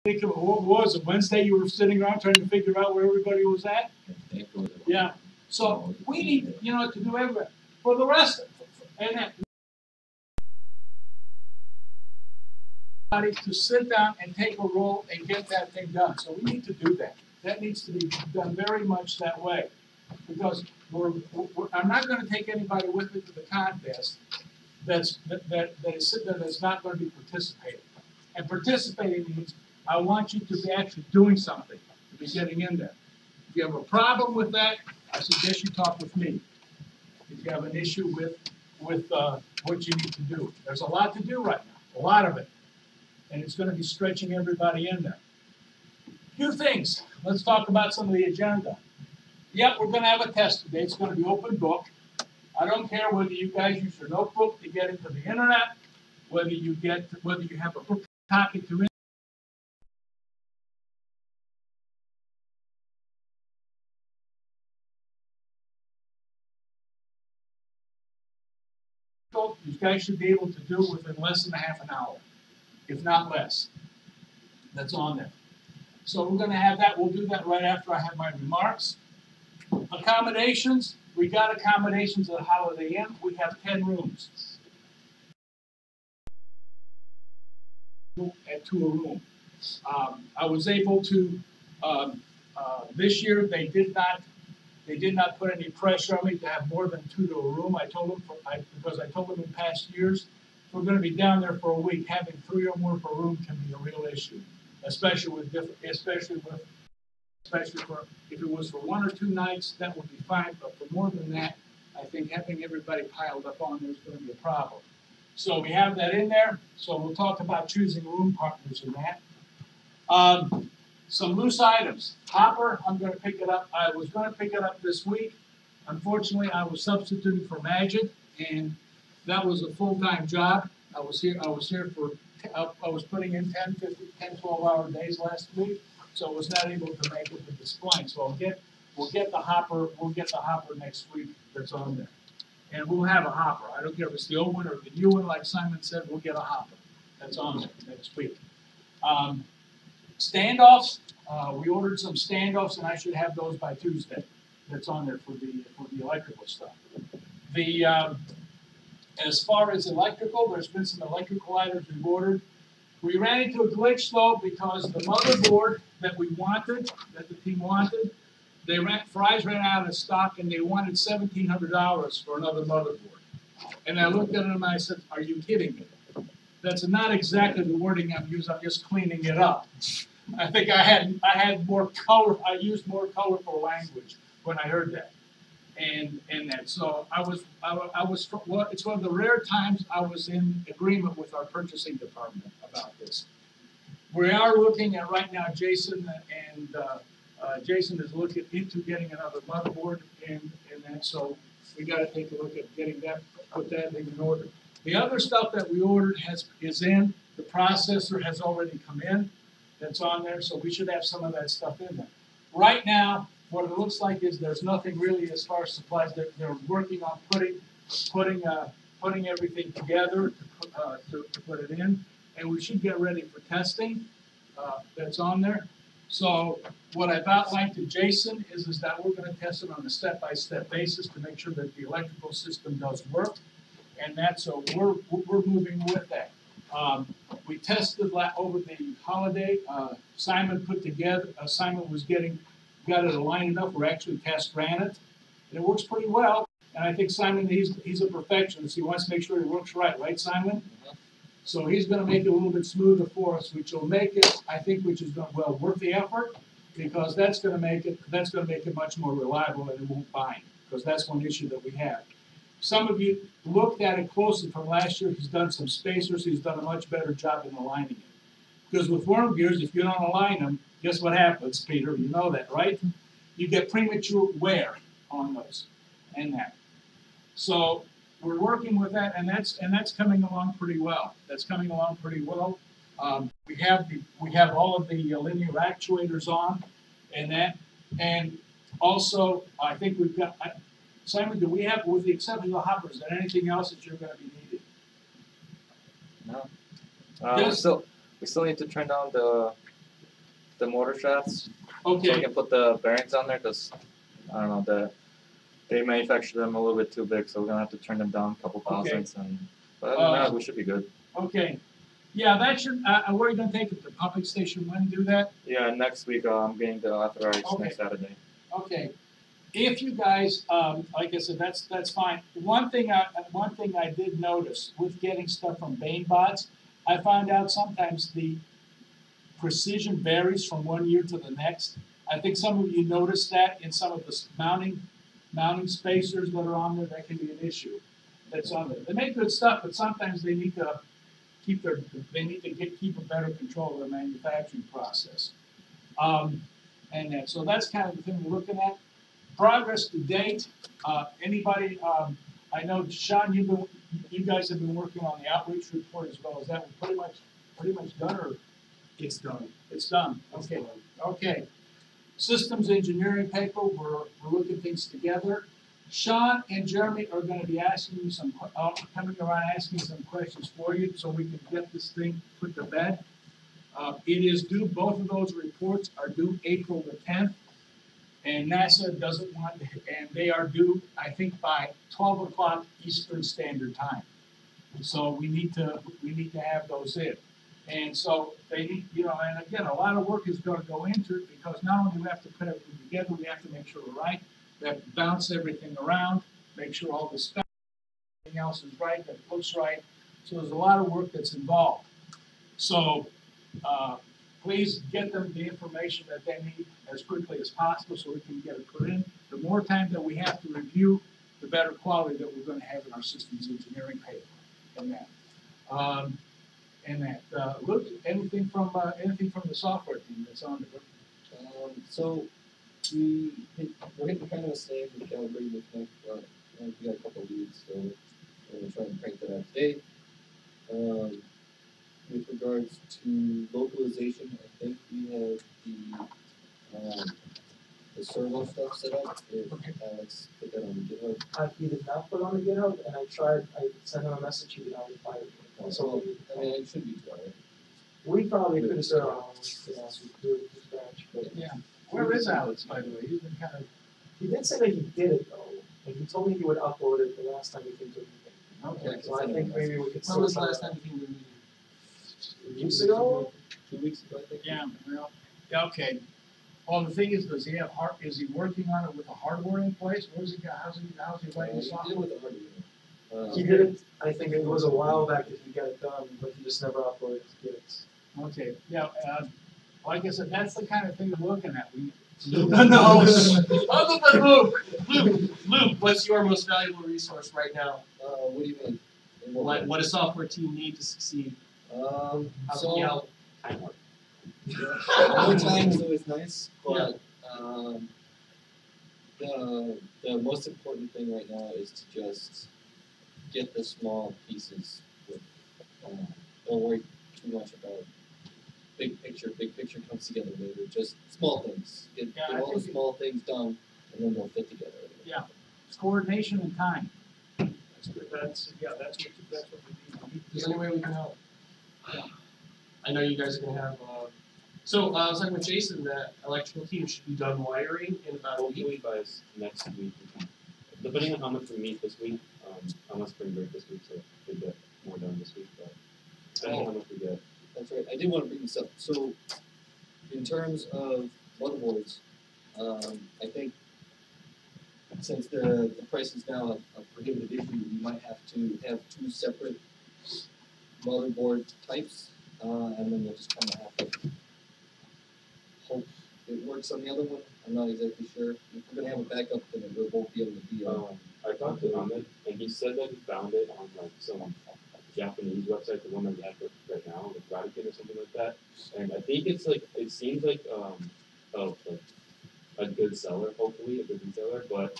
Think of what was it? Wednesday you were sitting around trying to figure out where everybody was at? Yeah. So we need, to do everything. For the rest, and to sit down and take a role and get that thing done. So we need to do that. That needs to be done very much that way. Because I'm not going to take anybody with me to the contest that is sitting there that's not going to be participating. And participating means I want you to be actually doing something, to be getting in there. If you have a problem with that, I suggest you talk with me. If you have an issue with what you need to do. There's a lot to do right now, a lot of it. And it's going to be stretching everybody in there. A few things. Let's talk about some of the agenda. Yep, we're going to have a test today. It's going to be open book. I don't care whether you guys use your notebook to get into the internet, whether you have a book copy to it. You guys should be able to do within less than a half an hour, if not less. That's on there. So we're going to have that. We'll do that right after I have my remarks. Accommodations. We got accommodations at Holiday Inn. We have 10 rooms. At to a room. I was able to, this year they did not put any pressure on me to have more than 2 to a room. I told them, because I told them in past years, if we're going to be down there for a week, having 3 or more per room can be a real issue, especially for if it was for 1 or 2 nights, that would be fine. But for more than that, I think having everybody piled up on there is going to be a problem. So we have that in there. So we'll talk about choosing room partners in that. Some loose items. Hopper, I'm going to pick it up. I was going to pick it up this week. Unfortunately, I was substituting for Magic, and that was a full-time job. I was putting in 10, 12-hour days last week, so I was not able to make it with this plane. So we'll get the hopper. We'll get the hopper next week. That's on there, and we'll have a hopper. I don't care if it's the old one or the new one. Like Simon said, we'll get a hopper. That's on there next week. Standoffs. We ordered some standoffs, and I should have those by Tuesday. That's on there for the electrical stuff. As far as electrical, there's been some electrical items we've ordered. We ran into a glitch though because the motherboard that the team wanted, Fry's ran out of stock, and they wanted $1,700 for another motherboard. And I looked at it and I said, "Are you kidding me?" That's not exactly the wording I'm using. I'm just cleaning it up. I think I had more color. I used more colorful language when I heard that, and that. So it's one of the rare times I was in agreement with our purchasing department about this. We are looking at right now. Jason is looking into getting another motherboard in that. So we got to take a look at getting that, put that thing in order. The other stuff that we ordered is in. The processor has already come in. That's on there, so we should have some of that stuff in there. Right now, what it looks like is there's nothing really as far as supplies. They're working on putting everything together to put it in, and we should get ready for testing. That's on there. So what I've outlined to Jason is that we're going to test it on a step-by-step basis to make sure that the electrical system does work. And so we're moving with that. We tested over the holiday. Simon got it aligned enough. We actually test ran it, and it works pretty well. And I think Simon, he's a perfectionist. He wants to make sure it works right, Simon? Mm-hmm. So he's going to make it a little bit smoother for us, which will make it, I think, worth the effort, because that's going to make it much more reliable, and it won't bind, because that's one issue that we have. Some of you looked at it closely from last year. He's done some spacers. He's done a much better job in aligning it. Because with worm gears, if you don't align them, guess what happens, Peter? You know that, right? You get premature wear on those and that. So we're working with that, and that's coming along pretty well. That's coming along pretty well. We have all of the linear actuators on, and that, and also I think we've got. Simon, do we have, with the exception of the hoppers, is there anything else that you're going to be needing? No. We still need to turn down the the motor shafts. So we Okay, can put the bearings on there because I don't know they manufacture them a little bit too big, so we're gonna have to turn them down a couple Okay. thousandths. But other than that, we should be good. okay. Yeah, that should, where are you gonna take it? The pumping station, when do that? Yeah, next week I'm getting the authorized Okay. next Saturday. Okay. If you guys, like I said, that's fine. One thing I did notice with getting stuff from Bots, I found out sometimes the precision varies from one year to the next. I think some of you noticed that in some of the mounting spacers that are on there, that can be an issue. That's on there. They make good stuff, but sometimes they need to keep keep a better control of their manufacturing process. So that's kind of the thing we're looking at. Progress to date. Anybody? I know Sean, you guys have been working on the outreach report as well. Is that pretty much done, or It's done. it's done? Okay. Okay. Systems engineering paper. We're looking things together. Sean and Jeremy are going to be asking you coming around asking some questions for you, so we can get this thing put to bed. It is due. Both of those reports are due April the 10th. And NASA doesn't want, and they are due, I think, by 12 o'clock Eastern Standard Time. So we need to have those in. And so they need, and again, a lot of work is going to go into it because not only do we have to put everything together, we have to make sure we're right. We have to bounce everything around, make sure all the stuff, everything else is right, that looks right. So there's a lot of work that's involved. So please get them the information that they need as quickly as possible so we can get it put in. The more time that we have to review, the better quality that we're going to have in our systems engineering paper. Luke, anything from the software team that's on the book? So we're hitting kind of the same with calibrating the tank, but we got a couple of leads, so we're going to try and crank that out today. With regards to localization, I think we have the servo stuff set up. If Alex put that on the GitHub. He did not put on the GitHub, and I sent him a message, he did not reply. So I mean, it should be dry. we probably could have said, do it from scratch, but Yeah. Where is Alex, by the way? He's been kind of. he did say that he did it though, and he told me he would upload it the last time he came to the meeting. Okay. So I think maybe we could. When was the last time you came to the meeting? Weeks ago? 2 weeks ago, I think. Yeah. Well. Yeah. Okay. Well, the thing is, does he have Is he working on it with the hardware in place? Where's he? How's he writing the He did software? with the hardware. He did it, I think it was a while back that he got it done, but he just never uploaded his Gits. Okay. Yeah. Like I said, that's the kind of thing we're looking at. No. Other than Luke, what's your most valuable resource right now? What do you mean? What does software team need to succeed? How can you help? More time is always nice, but the most important thing right now is to just get the small pieces. Don't worry too much about big picture. Big picture comes together later. Just small things. Get all the small things done, and then they'll fit together. Yeah. It's coordination and time. That's good. That's what we need. Is there any way we can help? Yeah. I know you guys are gonna have. So I was talking with Jason that electrical team should be done wiring in about a week. Hopefully by next week, depending on how much we meet this week, I'm on spring break this week, so we'll get more done this week, but depending on how much we get. That's right. I did want to bring this up. So, in terms of motherboards, I think since the price is now a prohibitive issue, we might have to have 2 separate motherboard types, and then we'll just kind of have to hope it works on the other one. I'm not exactly sure. If we're gonna have a backup, then we'll both be able to be on. I talked to Ahmed, and he said that he found it on like some Japanese website, the one that we have right now, like Vatican or something like that. And I think it's like, it seems like a good seller, hopefully a good retailer, but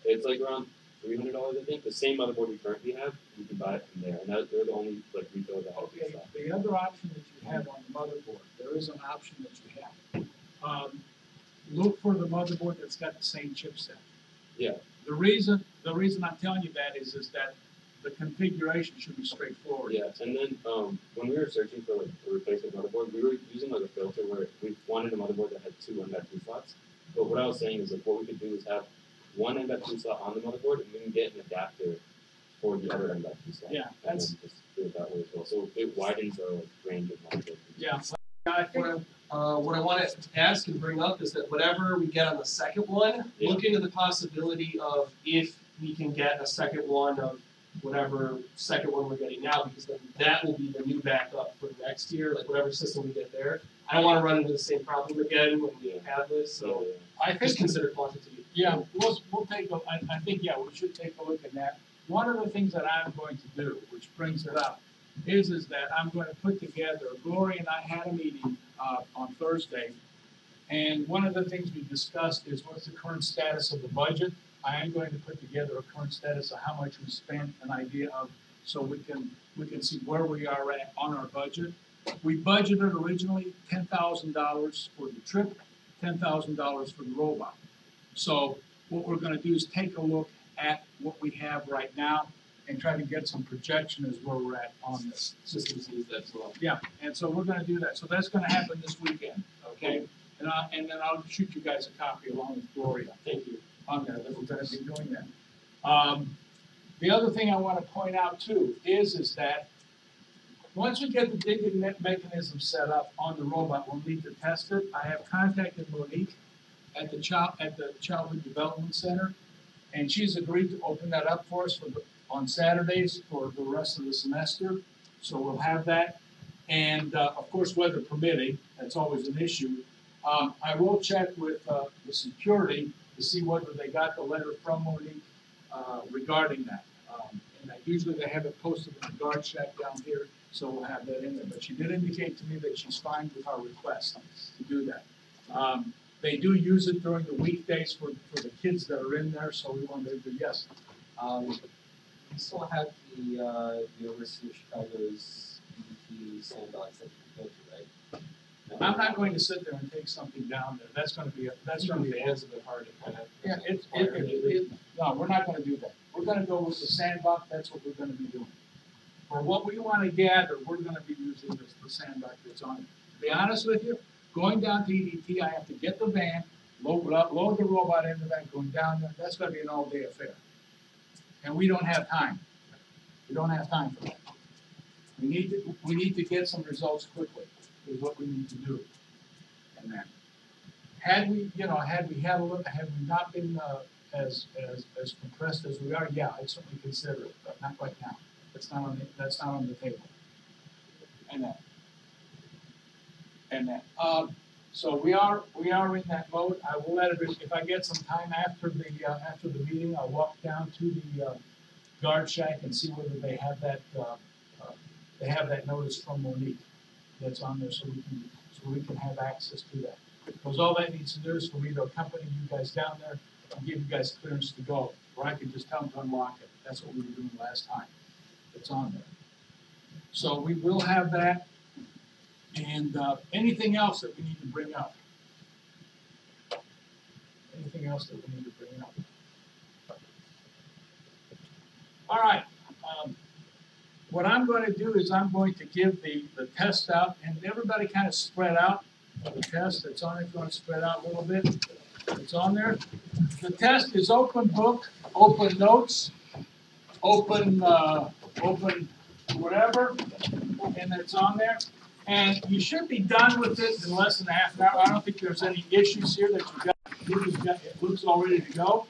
it's like around $300, I think. The same motherboard we currently have, you can buy it from there, and they're the only like retailer that has Okay, this stuff. the other option that you have on the motherboard, there is an option that you have. Look for the motherboard that's got the same chipset. Yeah. The reason I'm telling you that is that the configuration should be straightforward. Yeah, and then when we were searching for like a replacement motherboard, we were using like a filter where we wanted a motherboard that had 2 M.2 slots. But what I was saying is like what we could do is have 1 M.2 slot on the motherboard, and we can get an adapter for the other M.2 slot. Yeah, and then just do it that way as well. So it widens our like range of motherboards. Yeah, I think, What I want to ask and bring up is that whatever we get on the second one, Yeah. look into the possibility of if we can get a second one of whatever second one we're getting now, because then that will be the new backup for next year, like whatever system we get there. I don't want to run into the same problem again when we have this, so I just think, consider quantity. yeah, we'll take a, I think, yeah, we should take a look at that. One of the things that I'm going to do, which brings it up, is that I'm going to put together, Gloria and I had a meeting, on Thursday, and one of the things we discussed is what's the current status of the budget. I am going to put together a current status of how much we spent, an idea of, so we can see where we are at on our budget. We budgeted originally $10,000 for the trip, $10,000 for the robot. So what we're gonna do is take a look at what we have right now and try to get some projection as where we're at on this. Systems needs that as well. Yeah, and so we're gonna do that. So that's gonna happen this weekend, okay? And then I'll shoot you guys a copy along with Gloria. Thank you. On there, that we're gonna be doing that. The other thing I wanna point out too is that once we get the digging mechanism set up on the robot, we'll need to test it. I have contacted Monique at the Childhood Development Center, and she's agreed to open that up for us on Saturdays for the rest of the semester. So we'll have that, and of course, weather permitting, that's always an issue. I will check with the security to see whether they got the letter from Monique regarding that. And usually they have it posted in the guard shack down here, so we'll have that in there. But she did indicate to me that she's fine with our request to do that. They do use it during the weekdays for the kids that are in there, so we wanted to do, yes. We still have the University of Chicago's EDT sandbox that you can go to, right? I'm not going to sit there and take something down there. That's gonna be a Fans of it hard to kind of. yeah, no, we're not gonna do that. We're gonna go with the sandbox, that's what we're gonna be doing. For what we wanna gather, we're gonna be using the sandbox that's on it. To be honest with you, going down to EDT, I have to get the van, load the robot into that, going down there, that's gonna be an all-day affair. And we don't have time. We don't have time for that. We need to get some results quickly, is what we need to do. And then, had we not been as compressed as we are, yeah, I'd certainly consider it, but not right now. That's not on the table. And that. So we are in that mode. I will let it, if I get some time after the meeting, I'll walk down to the guard shack and see whether they have that notice from Monique that's on there, so we can have access to that. Because all that needs to do is for me to accompany you guys down there and give you guys clearance to go, or I can just tell them to unlock it. That's what we were doing last time. It's on there. So we will have that. And anything else that we need to bring up? Anything else that we need to bring up? All right. What I'm going to do is I'm going to give the test out, and everybody kind of spread out the test that's on it. If you want to spread out a little bit, it's on there. The test is open book, open notes, open whatever, and it's on there. And you should be done with it in less than a half an hour. I don't think there's any issues here that you've got. It looks all ready to go.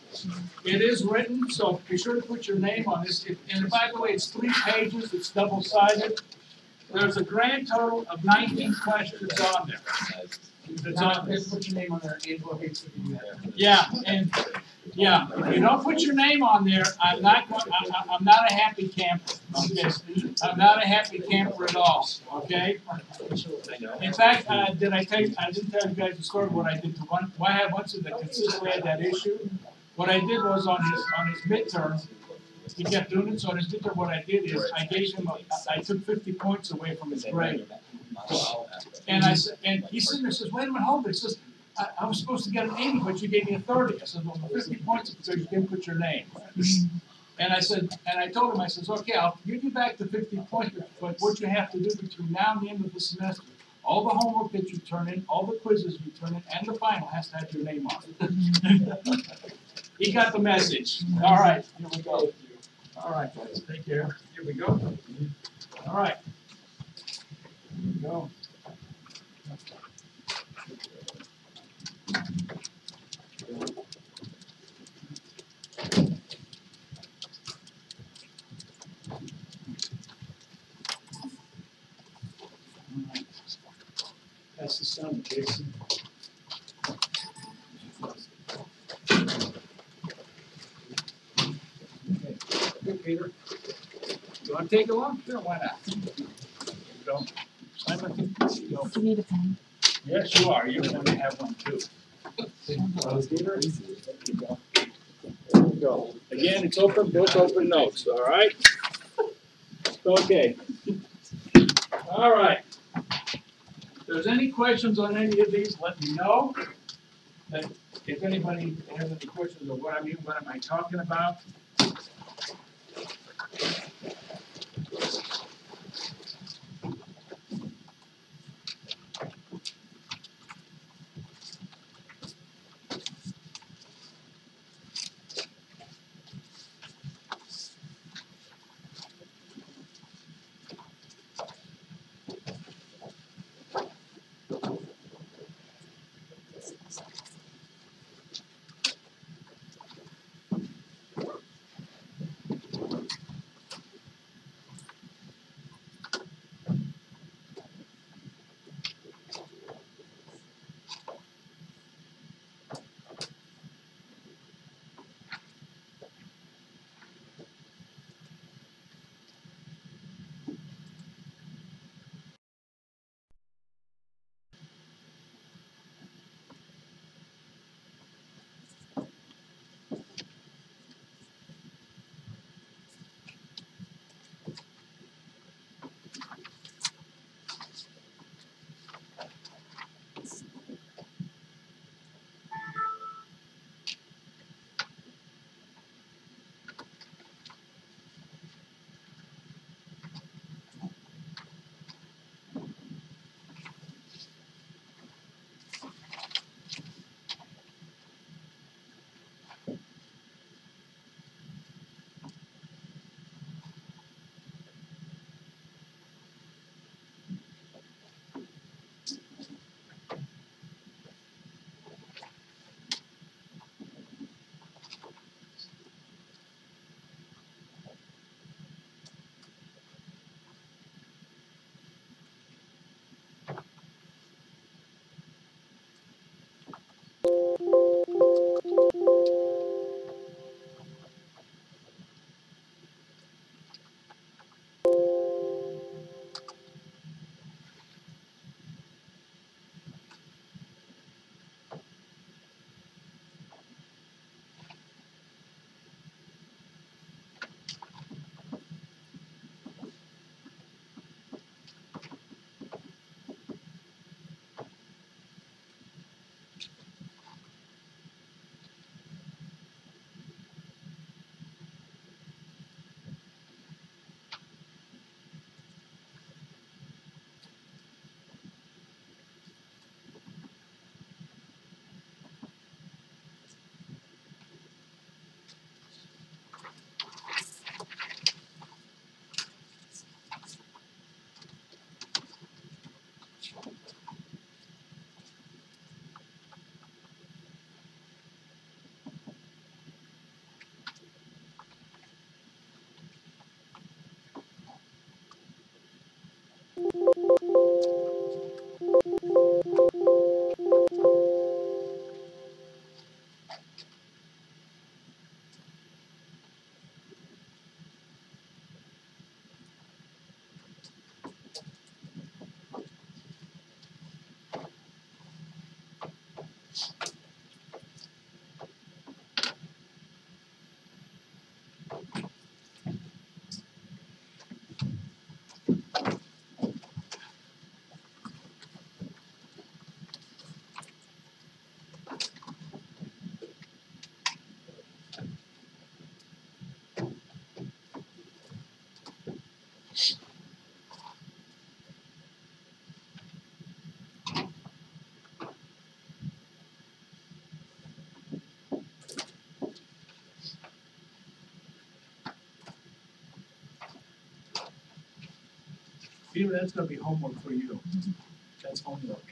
It is written, so be sure to put your name on this. And by the way, it's 3 pages. It's double-sided. There's a grand total of 19 questions on there. It's on there. Put your name on there. Angela hates to do that. Yeah, and yeah, if you don't put your name on there, I'm not a happy camper. Okay? I'm not a happy camper at all. Okay? In fact, I didn't tell you guys the story of what I did to one. Why I have one that consistently had that issue. What I did was on his midterm, he kept doing it. So on his midterm, what I did is I gave him I took 50 points away from his grade. And he's sitting there says, wait a minute, hold it. He says, I was supposed to get an 80, but you gave me a 30. I said, well, 50 points because you didn't put your name. And I told him, I said, okay, I'll give you back the 50 points, but what you have to do between now and the end of the semester, All the homework that you turn in, all the quizzes you turn in, and the final has to have your name on it. He got the message. All right, here we go. All right, guys, take care. Here we go. All right. Here we go. That's the sun, Jason. Okay, good, Peter. You want to take it along? Sure, why not? Here you go. Simon, you go. You need a pen. Yes, you are. You're going to have one too. There you go. There you go. Again, it's open book, open notes, all right? Okay. All right. If there's any questions on any of these, let me know. That if anybody has any questions of what I mean, what am I talking about? Peter, that's gonna be homework for you. That's homework.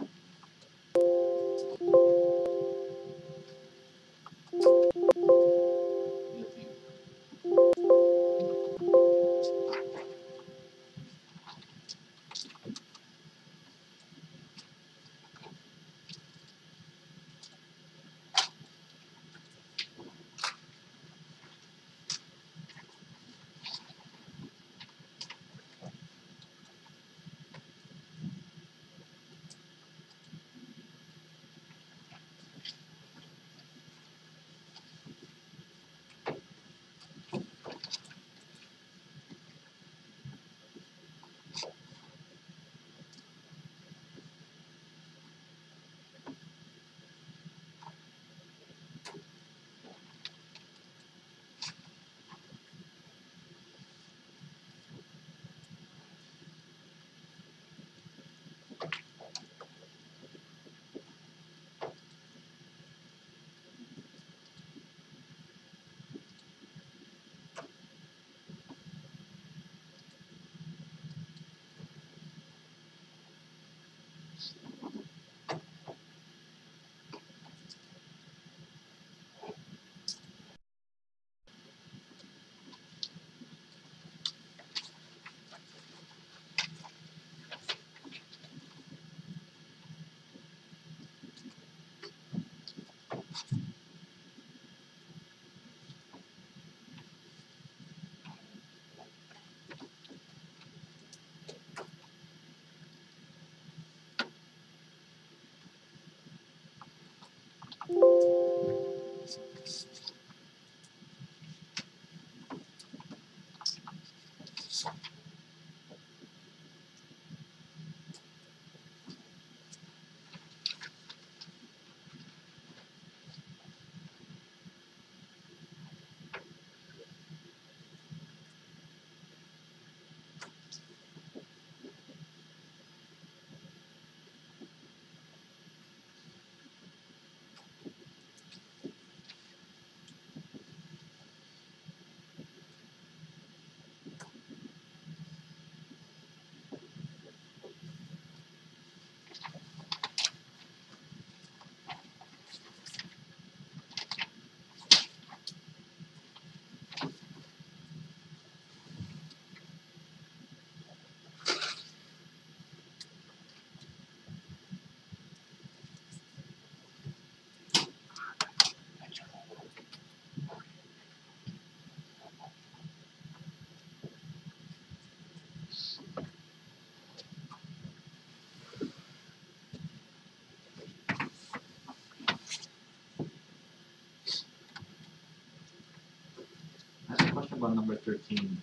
I have a question about number 13.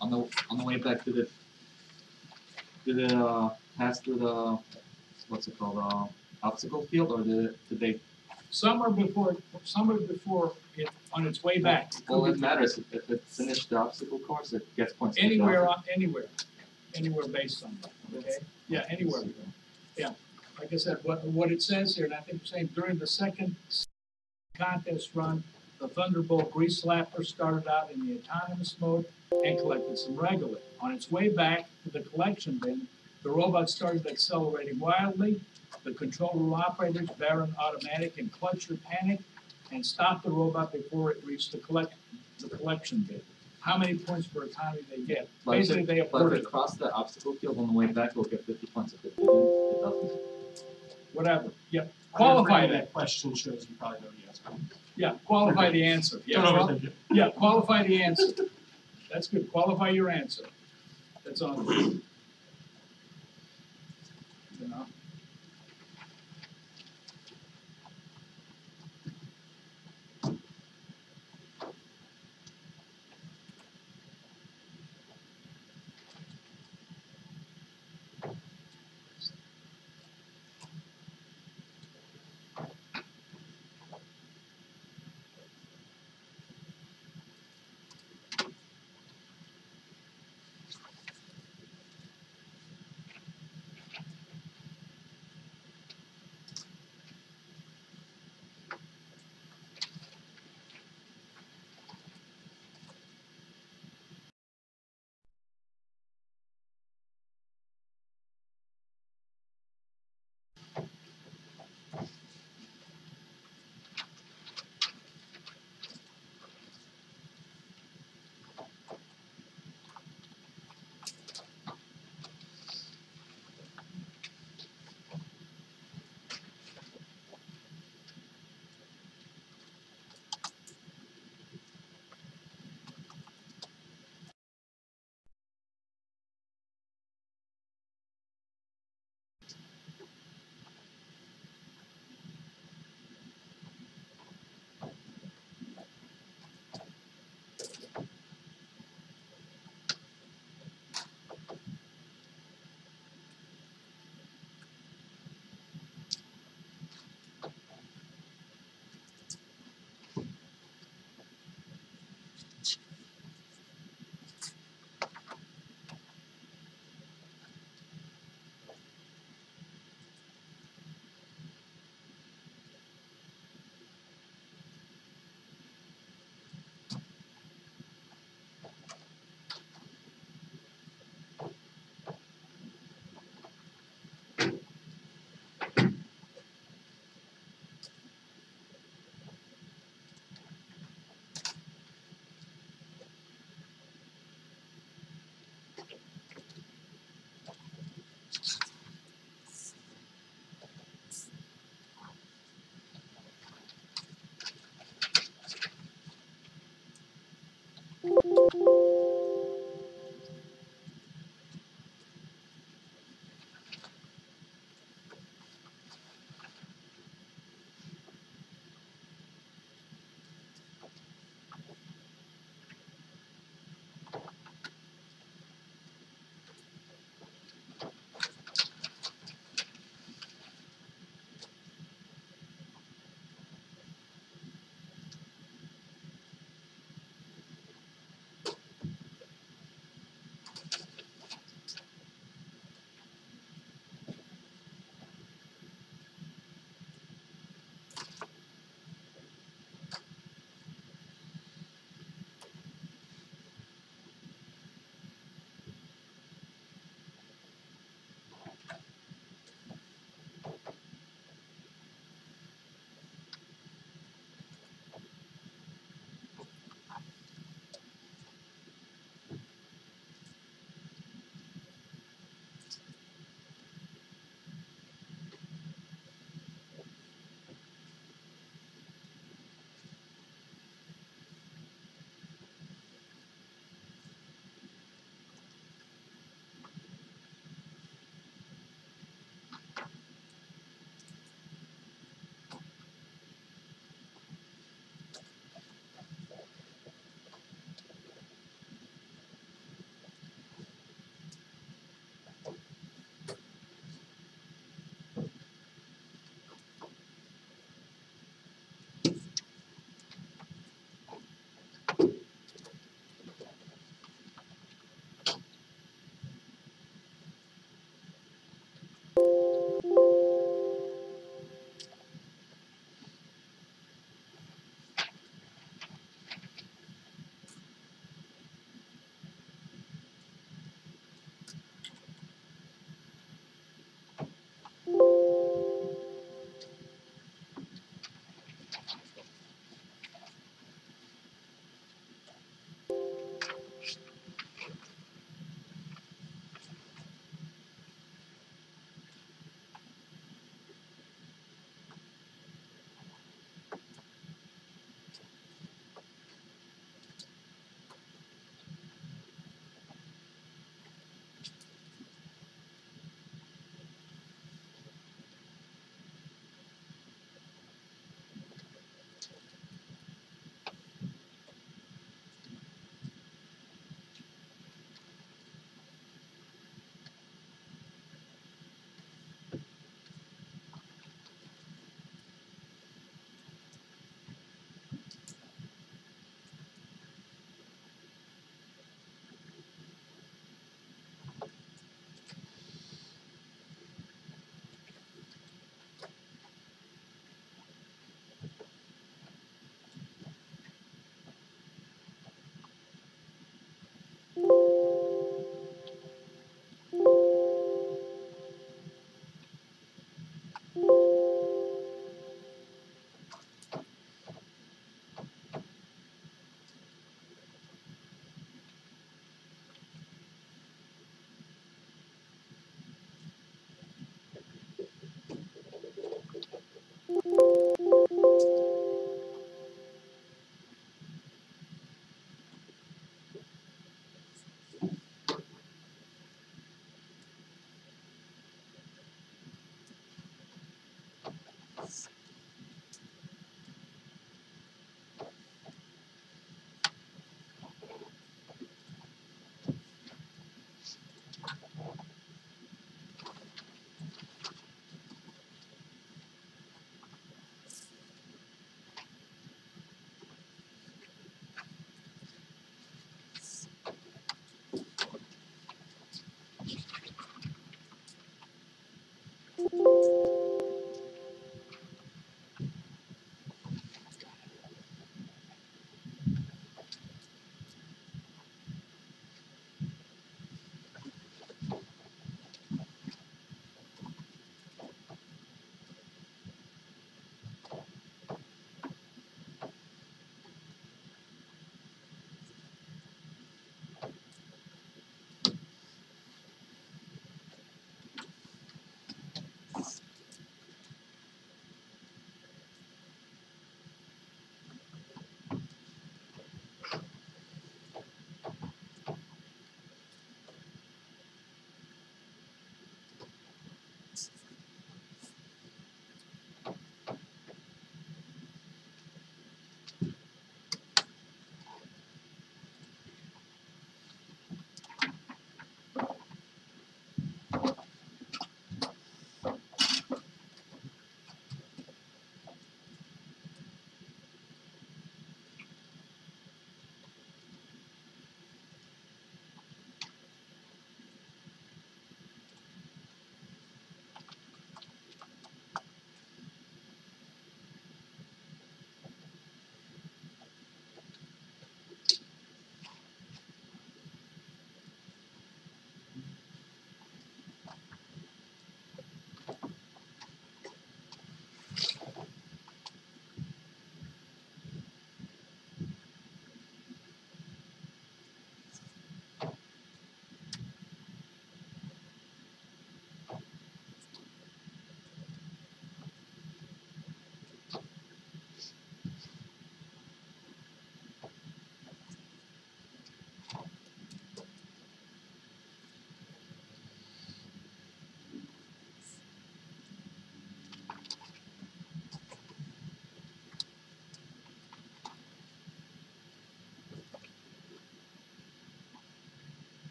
On the way back, did it pass through the what's it called obstacle field, or did they? Somewhere before it, on its way back. Well, it matters if it finished the obstacle course, it gets points. Anywhere based on that, okay? Yeah, anywhere. Yeah, like I said, what it says here, and I think you're saying during the second contest run, the Thunderbolt Grease Slapper started out in the autonomous mode and collected some regolith. On its way back to the collection bin, the robot started accelerating wildly. The control room operators, Baron Automatic and Clutcher, panicked and stopped the robot before it reached the collection bin. How many points per autonomy they get? Basically, they But if aborted it crossed the obstacle field on the way back, it'll get 50 points. If it didn't, it doesn't. whatever. Yep. Qualify that. Question shows you probably know the answer. Yeah, qualify the answer. Yeah, Don't overthink it. yeah, qualify the answer. That's good. Qualify your answer. That's all. You know.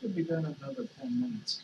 Should be done in another 10 minutes.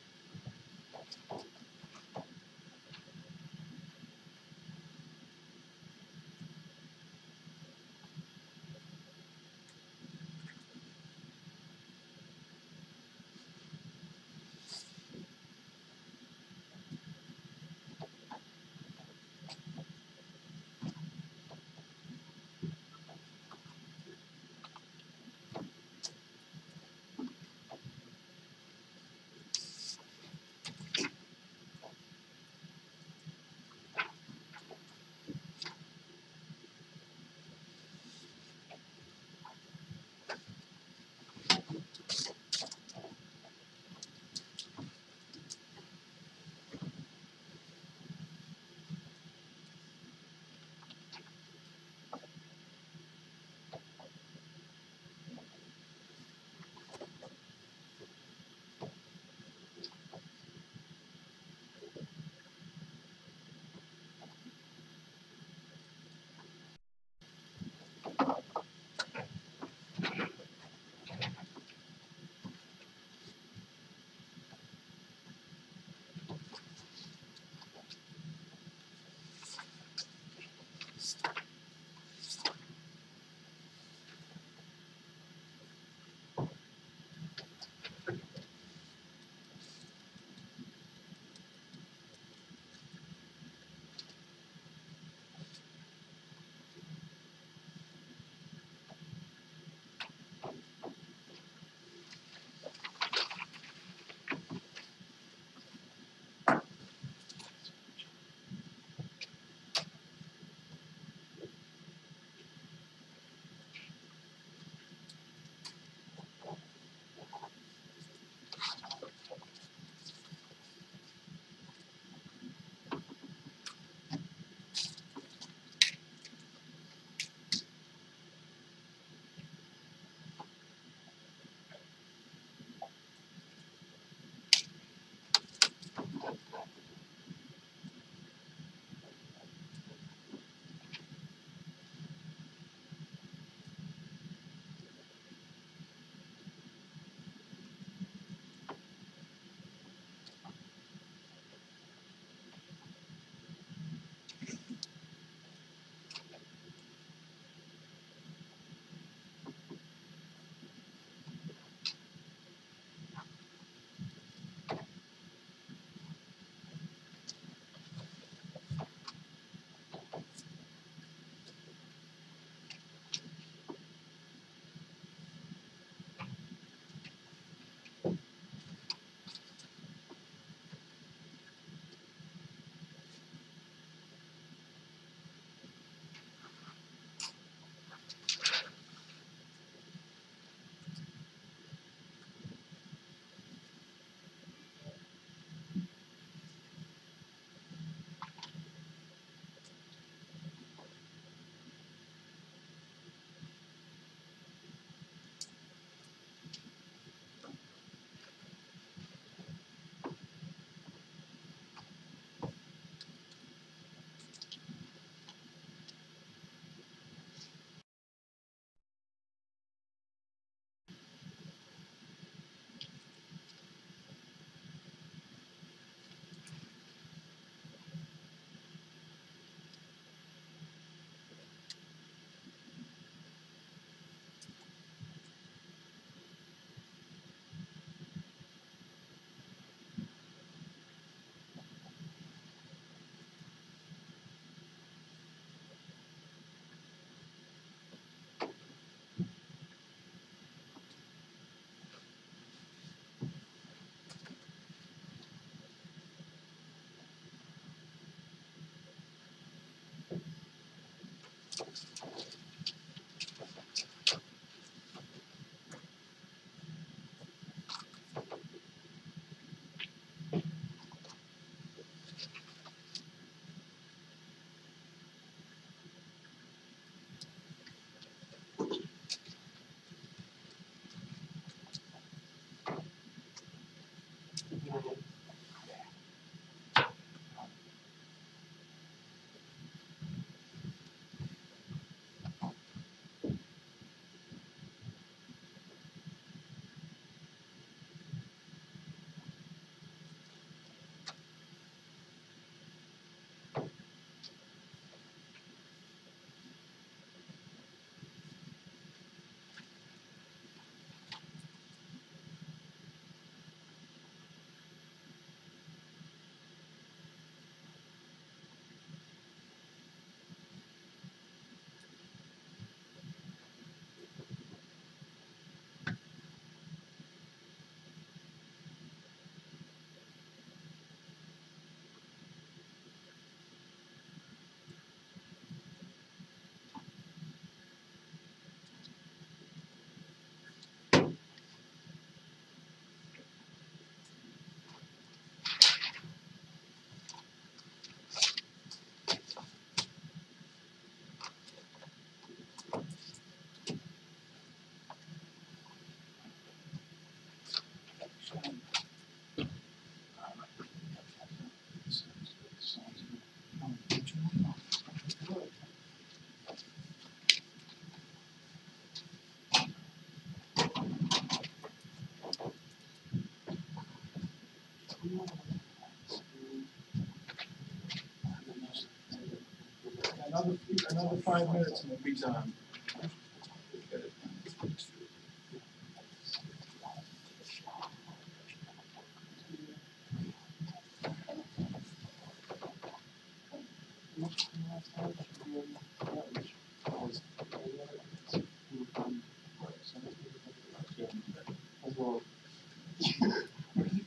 Another 5 minutes and we'll be done.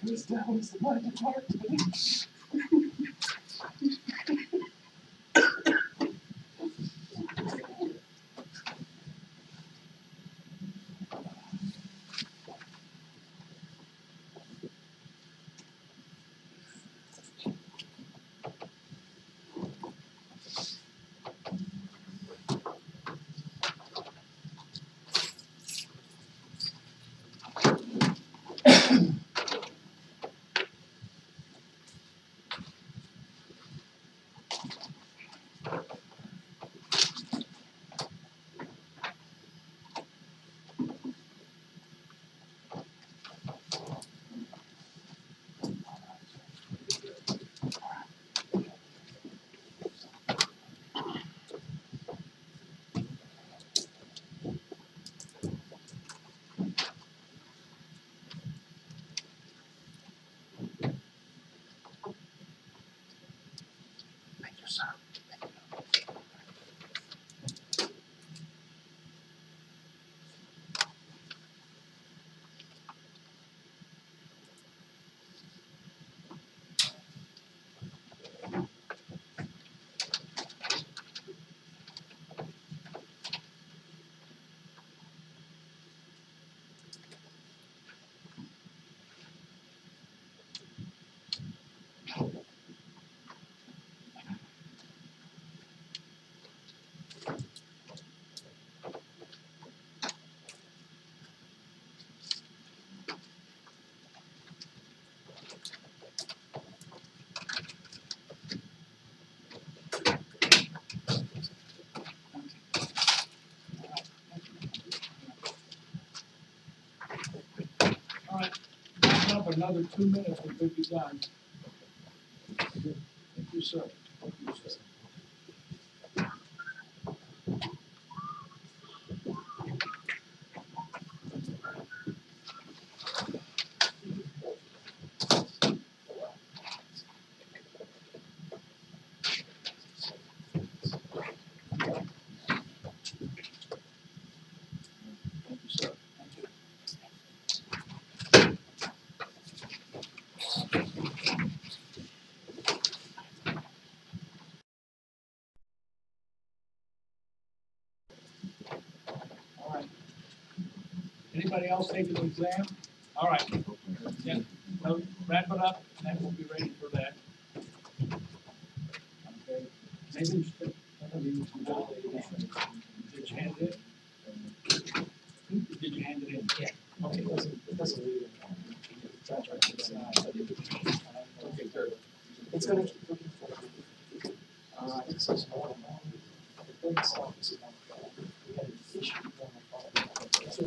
Goes down is the money part. All right, back up another 2 minutes, we could be done. Thank you, sir. Thank you, sir. Thank you, sir. Thank you. All right. Anybody else taking the exam? All right. Yeah, well, wrap it up, and then we'll be ready for that. Okay. Maybe we should, did you hand it in? Did you hand it in? Yeah. Okay. It doesn't really. That's right. Okay, good. It's gonna keep looking for it. It says more. It doesn't stop this one. We had an issue on the phone. So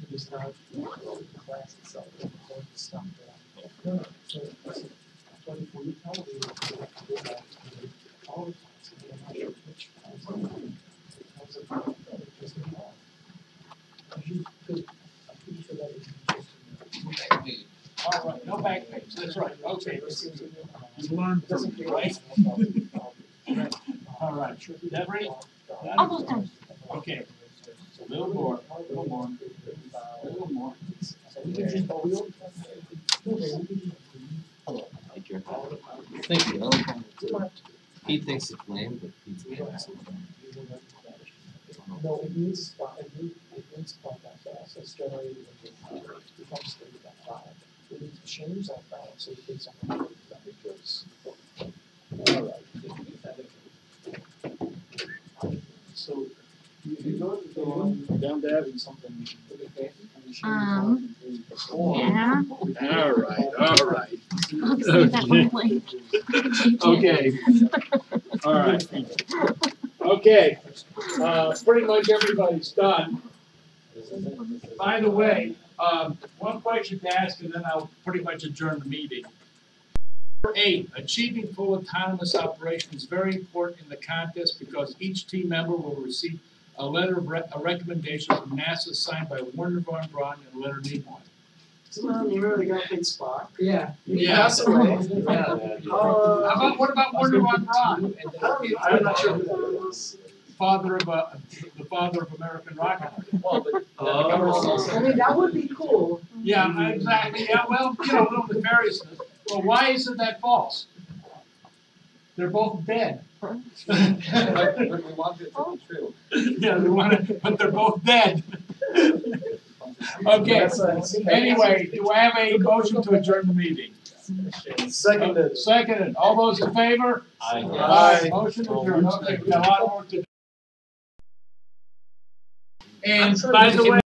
it's not the class itself, it's stuff that. No, so it's 24 you tell me you have to go back to all the times, and I'm not sure which times. All right, no back page, that's right, okay. You learned from me, right? All right, Deborah? Almost done. Okay, a little more, a little more, a little more. Thank you. He thinks it's lame, but he's No, it needs spot, it needs spot that fast, it's generated into file, it becomes state that file. We need to change that file so it takes on that because. Alright. So, Down there. Yeah. All right. I'll say that quickly. okay. All right. Okay. Pretty much everybody's done. By the way, one question to ask, and then I'll pretty much adjourn the meeting. Number 8, achieving full autonomous operation is very important in the contest because each team member will receive a letter of a recommendation from NASA signed by Werner von Braun and Leonard Nimoy. Somehow you really got a big spot. Yeah. Yeah. Pass away. What about Werner von Braun? I'm not sure who that is. The father of American rocket. Well, but I mean, that would be cool. Yeah, exactly. Yeah, well, you know, a little nefariousness. Well, why isn't that false? They're both dead. we want it to be true. Yeah, they want it, but they're both dead. Okay. Anyway, do I have a motion to adjourn the meeting? Seconded. Seconded. All those in favor? Aye. Motion to adjourn. Okay, we got a lot of work to do. And by the way.